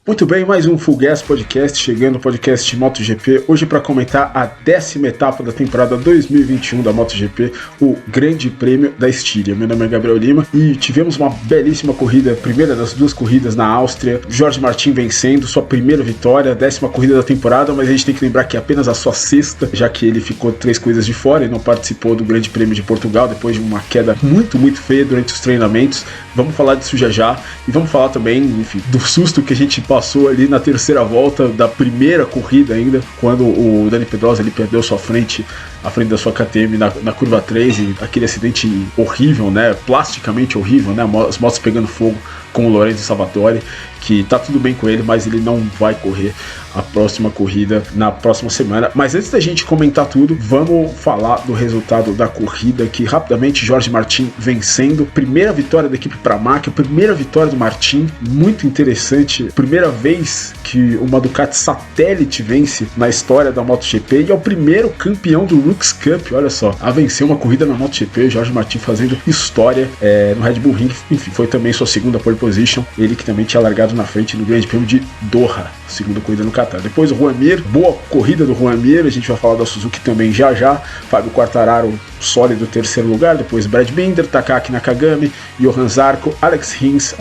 Muito bem, mais um Full Gas Podcast, chegando no podcast MotoGP, hoje para comentar a 10ª etapa da temporada 2021 da MotoGP, o Grande Prêmio da Estíria. Meu nome é Gabriel Lima e tivemos uma belíssima corrida, primeira das duas corridas na Áustria, Jorge Martin vencendo, sua primeira vitória, 10ª corrida da temporada, mas a gente tem que lembrar que é apenas a sua 6ª, já que ele ficou 3 corridas de fora e não participou do Grande Prêmio de Portugal, depois de uma queda muito feia durante os treinamentos. Vamos falar disso já e vamos falar também, enfim, do susto que a gente passou ali na terceira volta da primeira corrida ainda, quando o Dani Pedrosa ele perdeu sua frente, a frente da sua KTM na curva 3, e aquele acidente horrível, né, plasticamente horrível, né, as motos pegando fogo com o Lorenzo Salvatore, que tá tudo bem com ele, mas ele não vai correr a próxima corrida na próxima semana. Mas antes da gente comentar tudo, vamos falar do resultado da corrida, que rapidamente Jorge Martin vencendo, primeira vitória da equipe Pramac, primeira vitória do Martin, muito interessante, primeira vez que uma Ducati satélite vence na história da MotoGP, e é o primeiro campeão do Rooks Cup, olha só, a vencer uma corrida na MotoGP, Jorge Martin fazendo história no Red Bull Ring. Enfim, foi também sua segunda pole position, ele que também tinha largado na frente no Grande Prêmio de Doha, segunda corrida no Qatar. Depois o Juan Mir, boa corrida do Juan Mir, a gente vai falar da Suzuki também já. Fábio Quartararo, sólido terceiro lugar, depois Brad Binder, Takaki Nakagami, Johan Zarco, Alex Rins,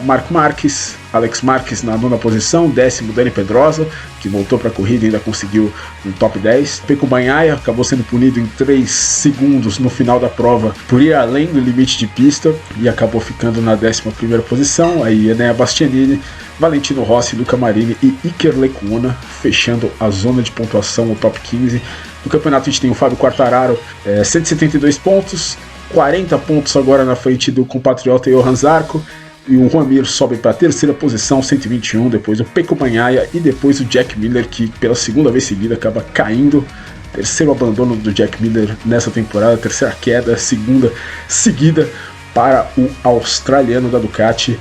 Alex Marques na 9ª posição, 10º Dani Pedrosa, que voltou para a corrida e ainda conseguiu um top 10. Pecco Bagnaia acabou sendo punido em 3 segundos no final da prova por ir além do limite de pista e acabou ficando na 11ª posição. Aí Enea Bastianini, Valentino Rossi, Luca Marini e Iker Lecuona fechando a zona de pontuação, o top 15. No campeonato a gente tem o Fábio Quartararo, 172 pontos, 40 pontos agora na frente do compatriota Johan Zarco, e o Juan Mir sobe para a 3ª posição, 121, depois o Pecco Bagnaia e depois o Jack Miller, que pela segunda vez seguida acaba caindo. Terceiro abandono do Jack Miller nessa temporada, terceira queda, segunda seguida para o australiano da Ducati.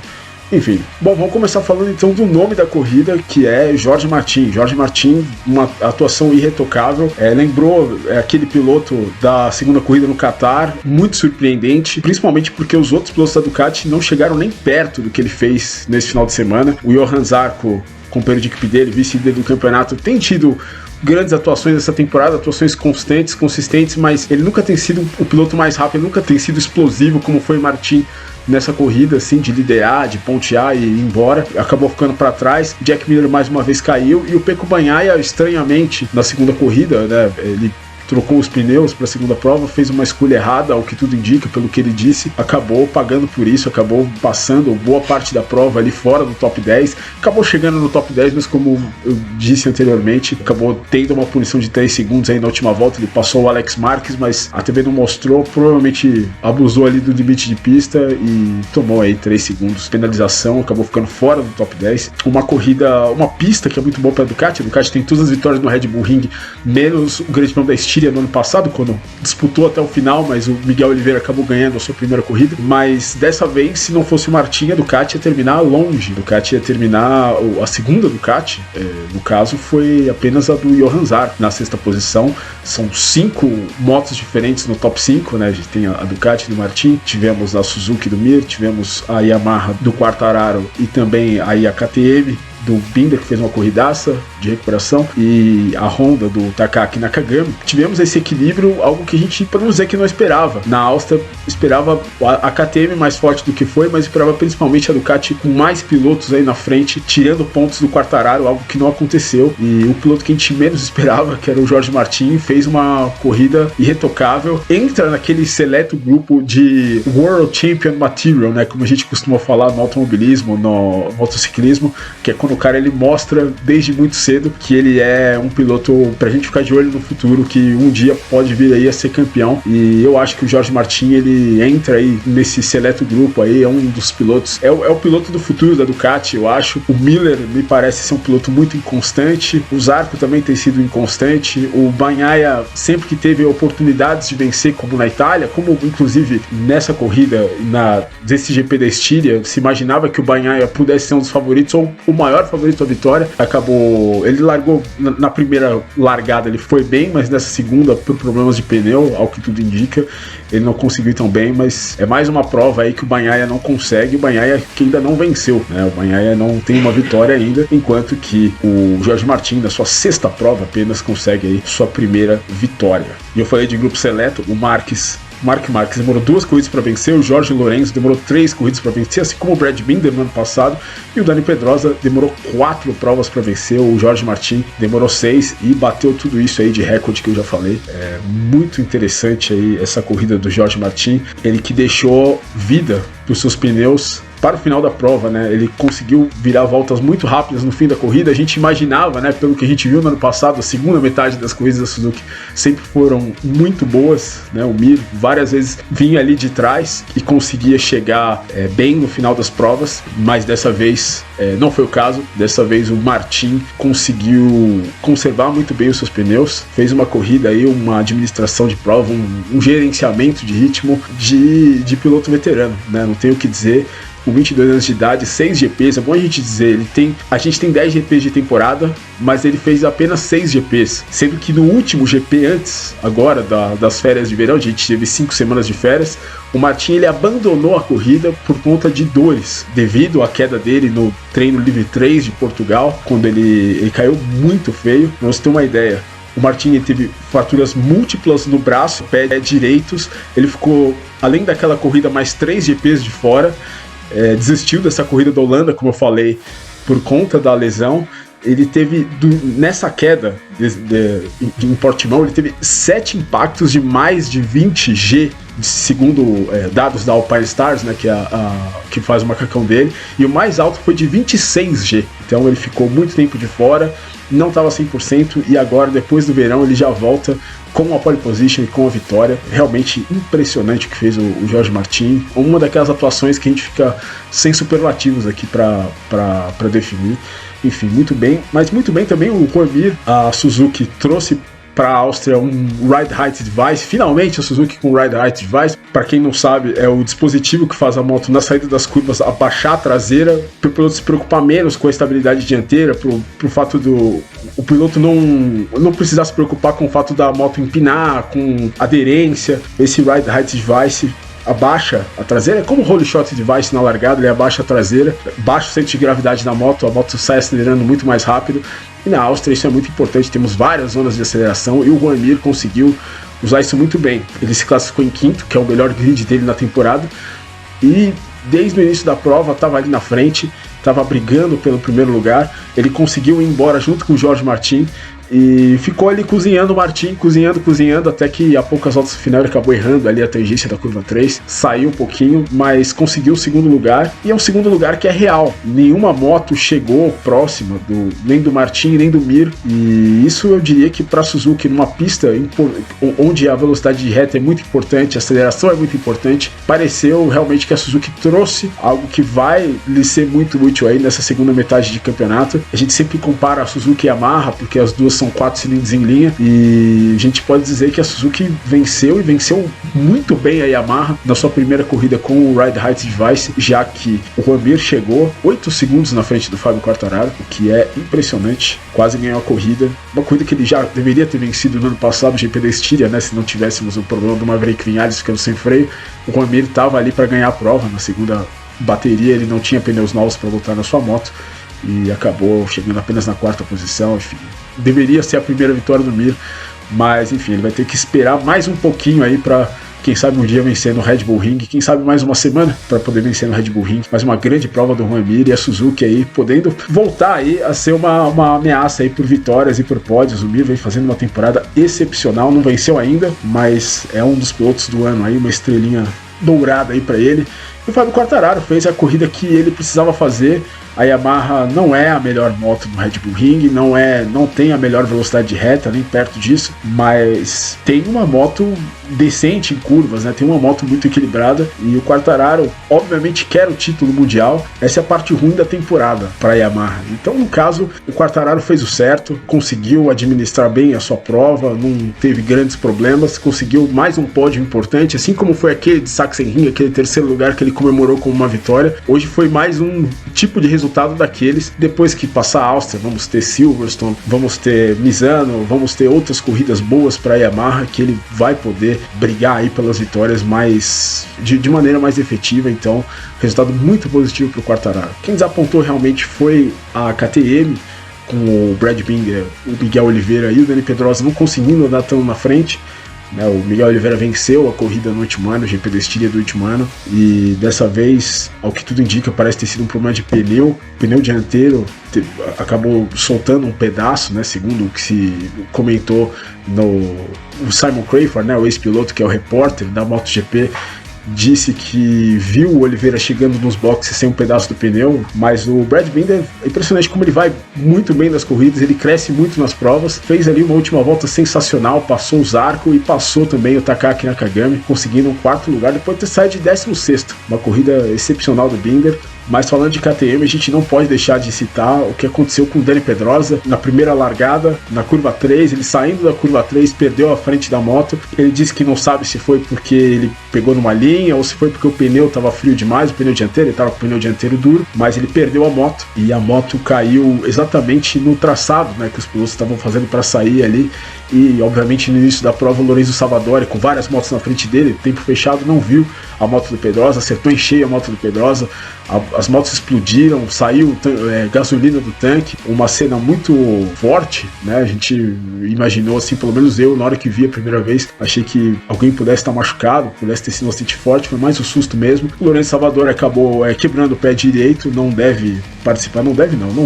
Enfim, bom, vamos começar falando então do nome da corrida, que é Jorge Martin. Jorge Martin, uma atuação irretocável, lembrou aquele piloto da segunda corrida no Qatar, muito surpreendente, principalmente porque os outros pilotos da Ducati não chegaram nem perto do que ele fez nesse final de semana. O Johan Zarco, companheiro de equipe dele, vice-líder do campeonato, tem tido grandes atuações essa temporada, atuações constantes, consistentes, mas ele nunca tem sido o piloto mais rápido, nunca tem sido explosivo como foi Martin nessa corrida, assim, de liderar, de pontear e ir embora. Acabou ficando para trás. Jack Miller mais uma vez caiu, e o Pecco Bagnaia, estranhamente, na segunda corrida, né, ele trocou os pneus para a segunda prova, fez uma escolha errada, ao que tudo indica, pelo que ele disse, acabou pagando por isso, acabou passando boa parte da prova ali fora do top 10, acabou chegando no top 10, mas como eu disse anteriormente, acabou tendo uma punição de 3 segundos aí na última volta. Ele passou o Alex Marques, mas a TV não mostrou, provavelmente abusou ali do limite de pista e tomou aí 3 segundos, penalização, acabou ficando fora do top 10. Uma corrida, uma pista que é muito boa para a Ducati tem todas as vitórias no Red Bull Ring, menos o Grande Prêmio da Estíria no ano passado, quando disputou até o final, mas o Miguel Oliveira acabou ganhando a sua primeira corrida. Mas dessa vez, se não fosse o Martin, a Ducati ia terminar longe. A Ducati ia terminar, a segunda Ducati, no caso, foi apenas a do Johan Zarco na 6ª posição. São 5 motos diferentes no top 5, né? A gente tem a Ducati do Martin, tivemos a Suzuki do Mir, tivemos a Yamaha do Quartararo e também aí a KTM do Binder, que fez uma corridaça de recuperação, e a Honda do Takaki Nakagami. Tivemos esse equilíbrio, algo que a gente, para não dizer que não esperava. Na Áustria, esperava a KTM mais forte do que foi, mas esperava principalmente a Ducati com mais pilotos aí na frente, tirando pontos do Quartararo, algo que não aconteceu. E o piloto que a gente menos esperava, que era o Jorge Martin, fez uma corrida irretocável, entra naquele seleto grupo de World Champion Material, né, como a gente costuma falar no automobilismo, no motociclismo, que é quando o cara ele mostra desde muito cedo que ele é um piloto pra gente ficar de olho no futuro, que um dia pode vir aí a ser campeão. E eu acho que o Jorge Martin ele entra aí nesse seleto grupo aí, é um dos pilotos, é o piloto do futuro da Ducati, eu acho. O Miller me parece ser um piloto muito inconstante, o Zarco também tem sido inconstante, o Bagnaia sempre que teve oportunidades de vencer, como na Itália, como inclusive nessa corrida desse GP da Estíria, se imaginava que o Bagnaia pudesse ser um dos favoritos ou o maior favorito à vitória. Ele largou na primeira largada, ele foi bem, mas nessa segunda, por problemas de pneu, ao que tudo indica, ele não conseguiu ir tão bem, mas é mais uma prova aí que o Bagnaia não consegue, o Bagnaia que ainda não venceu, né? O Bagnaia não tem uma vitória ainda, enquanto que o Jorge Martin, na sua sexta prova, apenas consegue aí sua primeira vitória. E eu falei de grupo seleto, o Mark Marques demorou 2 corridas para vencer, o Jorge Lorenzo demorou 3 corridas para vencer, assim como o Brad Binder no ano passado, e o Dani Pedrosa demorou 4 provas para vencer, o Jorge Martin demorou 6 e bateu tudo isso aí de recorde que eu já falei. É muito interessante aí essa corrida do Jorge Martin, ele que deixou vida para os seus pneus para o final da prova, né? Ele conseguiu virar voltas muito rápidas no fim da corrida. A gente imaginava, né, pelo que a gente viu no ano passado, a segunda metade das corridas da Suzuki sempre foram muito boas, né? O Mir várias vezes vinha ali de trás e conseguia chegar bem no final das provas, mas dessa vez não foi o caso. Dessa vez o Martin conseguiu conservar muito bem os seus pneus, fez uma corrida aí, uma administração de prova, um gerenciamento de ritmo de piloto veterano, né? Não tenho o que dizer. Com 22 anos de idade, 6 GPs, é bom a gente dizer, a gente tem 10 GPs de temporada, mas ele fez apenas 6 GPs, sendo que no último GP antes, agora das férias de verão, a gente teve 5 semanas de férias, o Martin ele abandonou a corrida por conta de dores, devido à queda dele no treino livre 3 de Portugal, quando ele caiu muito feio. Pra você ter uma ideia, o Martin teve fraturas múltiplas no braço, pé direitos, ele ficou, além daquela corrida, mais 3 GPs de fora. Desistiu dessa corrida da Holanda, como eu falei, por conta da lesão. Ele teve, nessa queda em Portimão, ele teve 7 impactos de mais de 20 G, segundo dados da Alpine Stars, né, que faz o macacão dele, e o mais alto foi de 26 G. Então ele ficou muito tempo de fora, não estava 100%, e agora, depois do verão, ele já volta com a pole position e com a vitória. Realmente impressionante o que fez o Jorge Martin. Uma daquelas atuações que a gente fica sem superlativos aqui para definir. Enfim, muito bem. Mas muito bem também o Juan Mir. A Suzuki trouxe para a Áustria um Ride Height Device. Finalmente a Suzuki com Ride Height Device. Para quem não sabe, é o dispositivo que faz a moto na saída das curvas abaixar a traseira, para o piloto se preocupar menos com a estabilidade dianteira, pro fato do o piloto não precisar se preocupar com o fato da moto empinar, com aderência. Esse Ride Height Device abaixa a traseira, é como o Roll Shot Device na largada, ele abaixa a traseira, baixa o centro de gravidade da moto, a moto sai acelerando muito mais rápido. E na Áustria isso é muito importante, temos várias zonas de aceleração e o Juan Mir conseguiu usar isso muito bem. Ele se classificou em quinto, que é o melhor grid dele na temporada, e desde o início da prova estava ali na frente, estava brigando pelo primeiro lugar. Ele conseguiu ir embora junto com o Jorge Martin e ficou ali cozinhando o Martin, cozinhando, até que a poucas voltas do final ele acabou errando ali a tangência da curva 3, saiu um pouquinho, mas conseguiu o segundo lugar, e é um segundo lugar que é real. Nenhuma moto chegou próxima nem do Martin nem do Mir, e isso eu diria que para a Suzuki, numa pista onde a velocidade de reta é muito importante, a aceleração é muito importante, pareceu realmente que a Suzuki trouxe algo que vai lhe ser muito útil aí nessa segunda metade de campeonato. A gente sempre compara a Suzuki e a Yamaha, porque as duas são 4 cilindros em linha, e a gente pode dizer que a Suzuki venceu muito bem a Yamaha na sua primeira corrida com o Ride Height Device, já que o Juan Mir chegou 8 segundos na frente do Fábio Quartararo, o que é impressionante, quase ganhou a corrida, uma corrida que ele já deveria ter vencido no ano passado, o GP da Estíria, né, se não tivéssemos o problema do Maverick Vinales ficando sem freio. O Juan Mir estava ali para ganhar a prova, na segunda bateria ele não tinha pneus novos para voltar na sua moto, e acabou chegando apenas na 4ª posição. Enfim, deveria ser a primeira vitória do Mir, mas enfim, ele vai ter que esperar mais um pouquinho aí para, quem sabe, um dia vencer no Red Bull Ring, quem sabe mais uma semana para poder vencer no Red Bull Ring. Mais uma grande prova do Juan Mir, e a Suzuki aí podendo voltar aí a ser uma ameaça aí por vitórias e por pódios. O Mir vem fazendo uma temporada excepcional, não venceu ainda, mas é um dos pilotos do ano aí, uma estrelinha dourada aí para ele. E o Fábio Quartararo fez a corrida que ele precisava fazer. A Yamaha não é a melhor moto no Red Bull Ring, não tem a melhor velocidade de reta, nem perto disso, mas tem uma moto decente em curvas, né? Tem uma moto muito equilibrada, e o Quartararo obviamente quer o título mundial. Essa é a parte ruim da temporada para a Yamaha. Então, no caso, o Quartararo fez o certo, conseguiu administrar bem a sua prova, não teve grandes problemas, conseguiu mais um pódio importante, assim como foi aquele de Sachsenring, aquele terceiro lugar que ele comemorou como uma vitória. Hoje foi mais um tipo de resultado daqueles, depois que passar a Áustria, vamos ter Silverstone, vamos ter Misano, vamos ter outras corridas boas para a Yamaha, que ele vai poder brigar aí pelas vitórias de maneira mais efetiva. Então, resultado muito positivo para o Quartararo. Quem desapontou realmente foi a KTM, com o Brad Binder, o Miguel Oliveira e o Dani Pedrosa não conseguindo andar tão na frente. O Miguel Oliveira venceu a corrida no último ano, o GP da Estíria do último ano, e dessa vez, ao que tudo indica, parece ter sido um problema de pneu. O pneu dianteiro acabou soltando um pedaço, né, segundo o que se comentou o Simon Crayford, né, o ex-piloto que é o repórter da MotoGP, disse que viu o Oliveira chegando nos boxes sem um pedaço do pneu, mas o Brad Binder, é impressionante como ele vai muito bem nas corridas, ele cresce muito nas provas, fez ali uma última volta sensacional, passou o Zarco e passou também o Takaki Nakagami, conseguindo um 4º lugar depois de ter saído de 16º, uma corrida excepcional do Binder. Mas falando de KTM, a gente não pode deixar de citar o que aconteceu com o Dani Pedrosa na primeira largada, na curva 3, ele saindo da curva 3, perdeu a frente da moto. Ele disse que não sabe se foi porque ele pegou numa linha ou se foi porque o pneu estava frio demais, o pneu dianteiro, ele estava com o pneu dianteiro duro, mas ele perdeu a moto e a moto caiu exatamente no traçado, né, que os pilotos estavam fazendo para sair ali. E obviamente no início da prova o Lorenzo Savadori, com várias motos na frente dele, tempo fechado, não viu a moto do Pedrosa, acertou em cheio a moto do Pedrosa, as motos explodiram, saiu gasolina do tanque, uma cena muito forte, né? A gente imaginou assim, pelo menos eu, na hora que vi a primeira vez, achei que alguém pudesse estar machucado, pudesse ter sido um acidente forte, foi mais um susto mesmo. O Lorenzo Savadori acabou quebrando o pé direito, não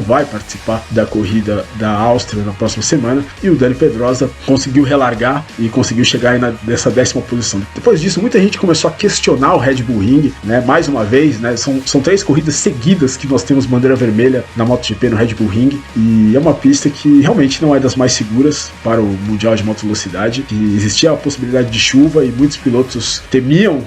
vai participar da corrida da Áustria na próxima semana, e o Dani Pedrosa conseguiu relargar e conseguiu chegar aí nessa 10ª posição. Depois disso, muita gente começou a questionar o Red Bull Ring, né? Mais uma vez, né? São 3 corridas seguidas que nós temos bandeira vermelha na MotoGP no Red Bull Ring, e é uma pista que realmente não é das mais seguras para o Mundial de Moto Velocidade, que existia a possibilidade de chuva e muitos pilotos temiam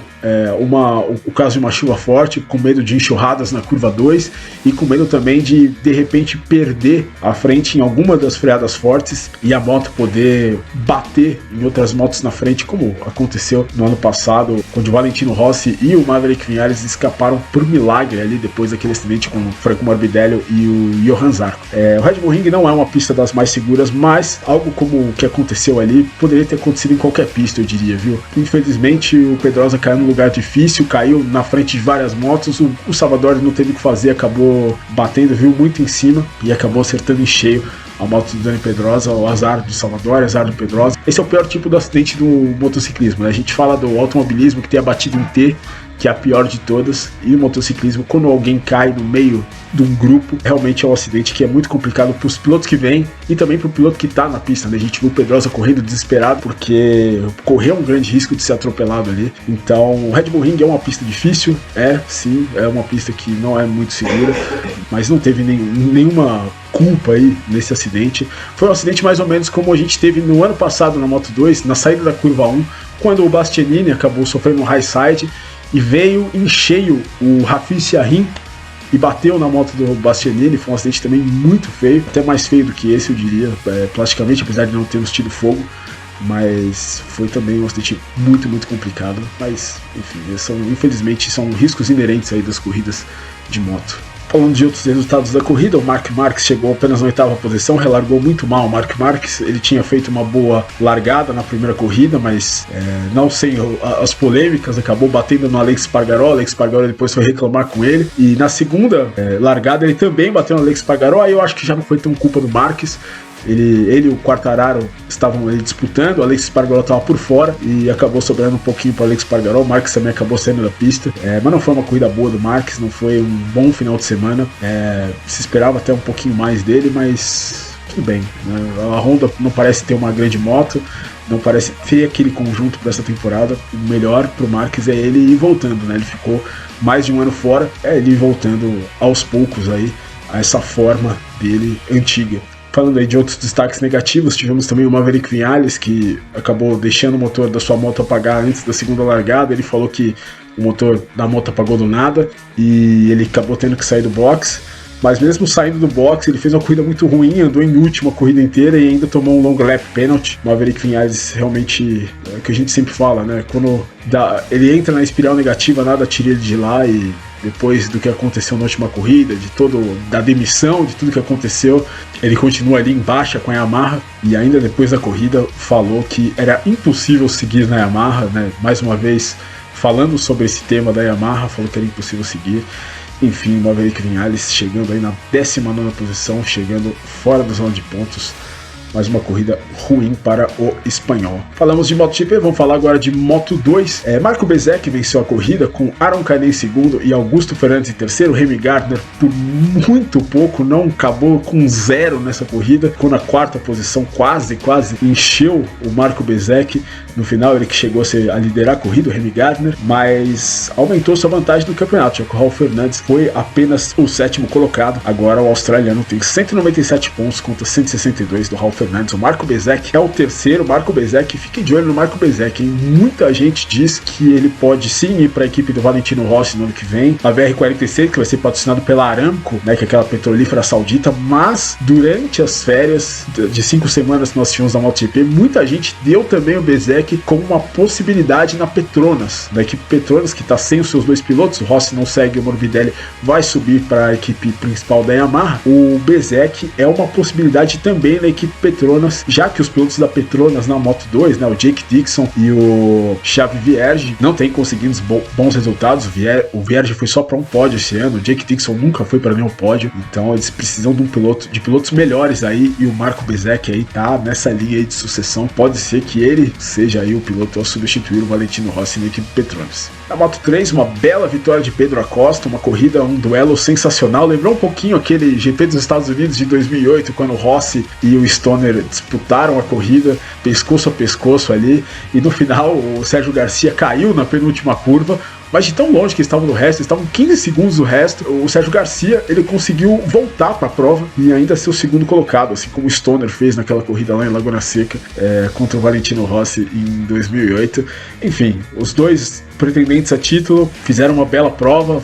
o caso de uma chuva forte, com medo de enxurradas na curva 2 e com medo também de repente perder a frente em alguma das freadas fortes e a moto poder bater em outras motos na frente, como aconteceu no ano passado, quando o Valentino Rossi e o Maverick Viñales escaparam por milagre ali depois daquele acidente com o Franco Morbidelli e o Johan Zarco. O Red Bull Ring não é uma pista das mais seguras, mas algo como o que aconteceu ali poderia ter acontecido em qualquer pista, eu diria, viu? Infelizmente o Pedrosa caiu no lugar difícil, caiu na frente de várias motos, o Savadori não teve o que fazer, acabou batendo, viu, muito em cima e acabou acertando em cheio a moto do Dani Pedrosa, o azar do Savadori, azar do Pedrosa. Esse é o pior tipo do acidente do motociclismo, né? A gente fala do automobilismo, que tem a batida em T, que é a pior de todas, e o motociclismo, quando alguém cai no meio de um grupo, realmente é um acidente que é muito complicado para os pilotos que vêm e também para o piloto que está na pista, né? A gente viu o Pedrosa correndo desesperado porque correu um grande risco de ser atropelado ali. Então o Red Bull Ring é uma pista difícil, sim, é uma pista que não é muito segura, mas não teve nenhuma culpa aí nesse acidente. Foi um acidente mais ou menos como a gente teve no ano passado na Moto2, na saída da curva 1, quando o Bastianini acabou sofrendo um high side e veio em cheio o Hafiz Syahrin e bateu na moto do Bastianini. Foi um acidente também muito feio, até mais feio do que esse, eu diria, plasticamente, apesar de não termos tido fogo, mas foi também um acidente muito, muito complicado. Mas, enfim, infelizmente são riscos inerentes aí das corridas de moto. Falando de outros resultados da corrida, o Marc Marquez chegou apenas na 8ª posição, relargou muito mal. O Marc Marquez, ele tinha feito uma boa largada na primeira corrida, mas não sem as polêmicas, acabou batendo no Alex Espargaró. Alex Espargaró depois foi reclamar com ele, e na segunda largada ele também bateu no Alex Espargaró. Aí eu acho que já não foi tão culpa do Marquez. Ele e o Quartararo estavam ali disputando, o Alex Espargaró estava por fora e acabou sobrando um pouquinho para o Alex Espargaró. O Marquez também acabou saindo da pista, mas não foi uma corrida boa do Marquez, não foi um bom final de semana. Se esperava até um pouquinho mais dele, mas tudo bem, né? A Honda não parece ter uma grande moto, não parece ter aquele conjunto para essa temporada. O melhor para o Marquez é ele ir voltando, né? Ele ficou mais de um ano fora, ele voltando aos poucos aí a essa forma dele antiga. Falando aí de outros destaques negativos, tivemos também o Maverick Viñales, que acabou deixando o motor da sua moto apagar antes da segunda largada. Ele falou que o motor da moto apagou do nada e ele acabou tendo que sair do box. mas mesmo saindo do box, ele fez uma corrida muito ruim, andou em última a corrida inteira e ainda tomou um long lap penalty. Maverick Vinales realmente, é o que a gente sempre fala, né? Quando ele entra na espiral negativa, nada tira ele de lá, e depois do que aconteceu na última corrida, da demissão, de tudo que aconteceu, ele continua ali em baixa com a Yamaha, e ainda depois da corrida falou que era impossível seguir na Yamaha, né? Mais uma vez, falando sobre esse tema da Yamaha, falou que era impossível seguir. Enfim, Maverick Vinales chegando aí na 19ª posição, chegando fora da zona de pontos. Mais uma corrida ruim para o espanhol. Falamos de MotoGP, vamos falar agora de Moto2. Marco Bezzecchi venceu a corrida com Aron Canet em segundo e Augusto Fernandes em terceiro. Remy Gardner por muito pouco, não acabou com 0 nessa corrida, ficou na 4ª posição, quase encheu o Marco Bezzecchi. No final ele que chegou a liderar a corrida, o Remy Gardner, mas aumentou sua vantagem no campeonato, já que o Raul Fernandes foi apenas o 7º colocado. Agora o australiano tem 197 pontos contra 162 do Raul Fernandes. O Marco Bezzecchi é o terceiro. Marco Bezzecchi, fique de olho no Marco Bezzecchi, hein? Muita gente diz que ele pode sim ir para a equipe do Valentino Rossi no ano que vem, a VR46, que vai ser patrocinado pela Aramco, né, que é aquela petrolífera saudita, mas durante as férias de 5 semanas que nós tivemos na MotoGP, muita gente deu também o Bezzecchi como uma possibilidade na Petronas, da equipe Petronas, que está sem os seus 2 pilotos. O Rossi não segue, o Morbidelli vai subir para a equipe principal da Yamaha. O Bezzecchi é uma possibilidade também na equipe Petronas, já que os pilotos da Petronas na Moto2, né, o Jake Dixon e o Xavi Vierge, não têm conseguido bons resultados. O Vierge foi só para um pódio esse ano, o Jake Dixon nunca foi para nenhum pódio, então eles precisam de pilotos melhores aí, e o Marco Bezzecchi aí tá nessa linha aí de sucessão. Pode ser que ele seja aí o piloto a substituir o Valentino Rossi na equipe Petronas. Na Moto3, uma bela vitória de Pedro Acosta, uma corrida, um duelo sensacional. Lembrou um pouquinho aquele GP dos Estados Unidos de 2008, quando o Rossi e o Stoner disputaram a corrida pescoço a pescoço ali, e no final o Sérgio Garcia caiu na penúltima curva, mas de tão longe que estavam do resto, estavam 15 segundos do resto, o Sérgio Garcia ele conseguiu voltar para a prova e ainda ser o segundo colocado, assim como o Stoner fez naquela corrida lá em Laguna Seca contra o Valentino Rossi em 2008. Enfim, os dois pretendentes a título fizeram uma bela prova,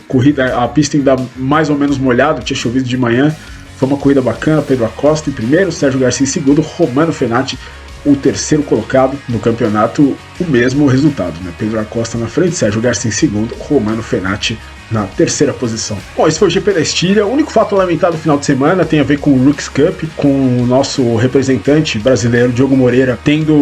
a pista ainda mais ou menos molhada, tinha chovido de manhã. Foi uma corrida bacana. Pedro Acosta em primeiro, Sérgio Garcia em segundo, Romano Fenati o terceiro colocado no campeonato, o mesmo resultado, né? Pedro Acosta na frente, Sérgio Garcia em segundo, Romano Fenati na terceira posição. Bom, esse foi o GP da Estíria. O único fato lamentado no final de semana tem a ver com o Rooks Cup, com o nosso representante brasileiro Diogo Moreira tendo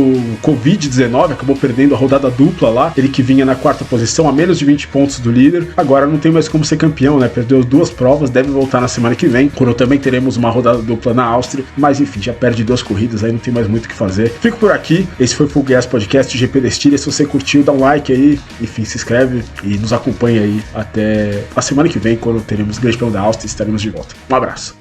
Covid-19, acabou perdendo a rodada dupla lá, ele que vinha na 4ª posição, a menos de 20 pontos do líder, agora não tem mais como ser campeão, né? Perdeu 2 provas, deve voltar na semana que vem, quando também teremos uma rodada dupla na Áustria, mas enfim, já perde 2 corridas, aí não tem mais muito o que fazer. Fico por aqui, esse foi o Full Gas Podcast GP da Estíria. Se você curtiu, dá um like aí, enfim, se inscreve e nos acompanha aí até a semana que vem, quando teremos o Grande Prêmio da Áustria, estaremos de volta. Um abraço.